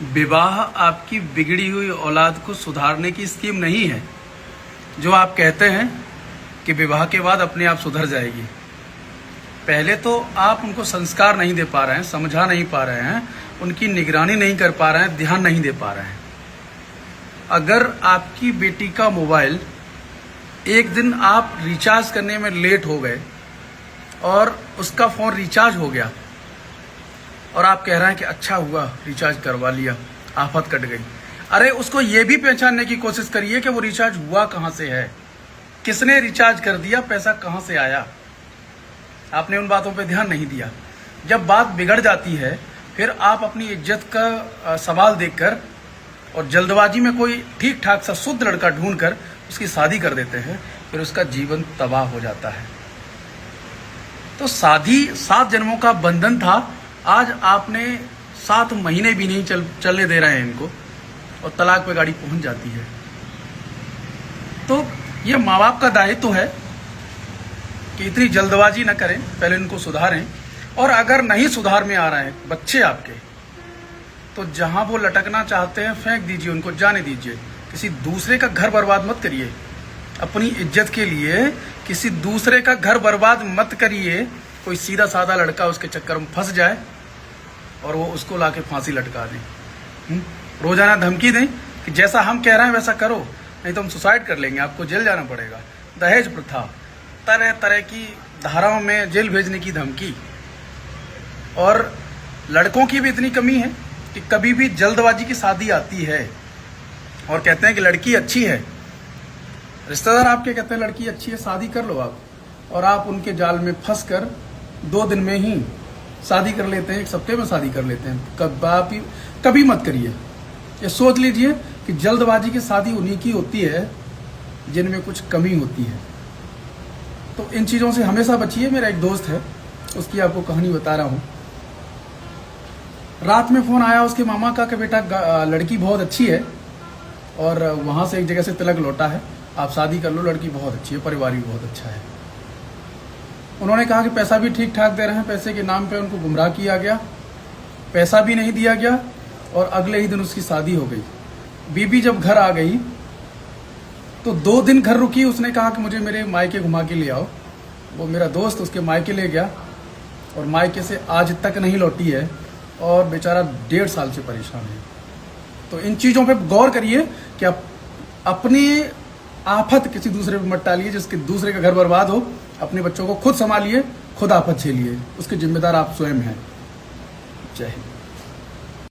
विवाह आपकी बिगड़ी हुई औलाद को सुधारने की स्कीम नहीं है जो आप कहते हैं कि विवाह के बाद अपने आप सुधर जाएगी। पहले तो आप उनको संस्कार नहीं दे पा रहे हैं, समझा नहीं पा रहे हैं, उनकी निगरानी नहीं कर पा रहे हैं, ध्यान नहीं दे पा रहे हैं। अगर आपकी बेटी का मोबाइल एक दिन आप रिचार्ज करने में लेट हो गए और उसका फ़ोन रिचार्ज हो गया और आप कह रहे हैं कि अच्छा हुआ रिचार्ज करवा लिया, आफत कट गई। अरे उसको ये भी पहचानने की कोशिश करिए कि वो रिचार्ज हुआ कहाँ से है, किसने रिचार्ज कर दिया, पैसा कहाँ से आया। आपने उन बातों पे ध्यान नहीं दिया। जब बात बिगड़ जाती है फिर आप अपनी इज्जत का सवाल देखकर और जल्दबाजी में कोई ठीक ठाक सा शुद्ध लड़का ढूंढकर उसकी शादी कर देते हैं, फिर उसका जीवन तबाह हो जाता है। तो शादी 7 जन्मों का बंधन था, आज आपने 7 महीने भी नहीं चलने दे रहे हैं इनको और तलाक पे गाड़ी पहुंच जाती है। तो ये माँ बाप का दायित्व है कि इतनी जल्दबाजी न करें, पहले इनको सुधारें। और अगर नहीं सुधार में आ रहे हैं बच्चे आपके, तो जहां वो लटकना चाहते हैं फेंक दीजिए, उनको जाने दीजिए। किसी दूसरे का घर बर्बाद मत करिए। अपनी इज्जत के लिए किसी दूसरे का घर बर्बाद मत करिए। कोई सीधा साधा लड़का उसके चक्कर में फंस जाए और वो उसको लाके फांसी लटका दें, रोजाना धमकी दें कि जैसा हम कह रहे हैं वैसा करो, नहीं तो हम सुसाइड कर लेंगे, आपको जेल जाना पड़ेगा। दहेज प्रथा, तरह तरह की धाराओं में जेल भेजने की धमकी। और लड़कों की भी इतनी कमी है कि कभी भी जल्दबाजी की शादी आती है और कहते हैं कि लड़की अच्छी है, रिश्तेदार आपके कहते हैं लड़की अच्छी है, शादी कर लो आप, और आप उनके जाल में फंस कर 2 दिन में ही शादी कर लेते हैं, 1 हफ्ते में शादी कर लेते हैं। कभी मत करिए। ये सोच लीजिए कि जल्दबाजी की शादी उन्हीं की होती है जिनमें कुछ कमी होती है। तो इन चीज़ों से हमेशा बचिए। मेरा एक दोस्त है, उसकी आपको कहानी बता रहा हूँ। रात में फ़ोन आया उसके मामा का कि बेटा लड़की बहुत अच्छी है और वहाँ से एक जगह से तिलक लौटा है, आप शादी कर लो, लड़की बहुत अच्छी है, परिवार भी बहुत अच्छा है। उन्होंने कहा कि पैसा भी ठीक ठाक दे रहे हैं, पैसे के नाम पे उनको गुमराह किया गया, पैसा भी नहीं दिया गया और अगले ही दिन उसकी शादी हो गई। बीबी जब घर आ गई तो 2 दिन घर रुकी। उसने कहा कि मुझे मेरे मायके घुमा के ले आओ। वो मेरा दोस्त उसके मायके ले गया और मायके से आज तक नहीं लौटी है और बेचारा 1.5 साल से परेशान है। तो इन चीज़ों पे गौर करिए कि आप अपनी आफत किसी दूसरे पे मत टालिए, जिसके दूसरे का घर बर्बाद हो। अपने बच्चों को खुद संभालिए, खुद आफत झेलिए, उसके जिम्मेदार आप स्वयं हैं। जय हिंद।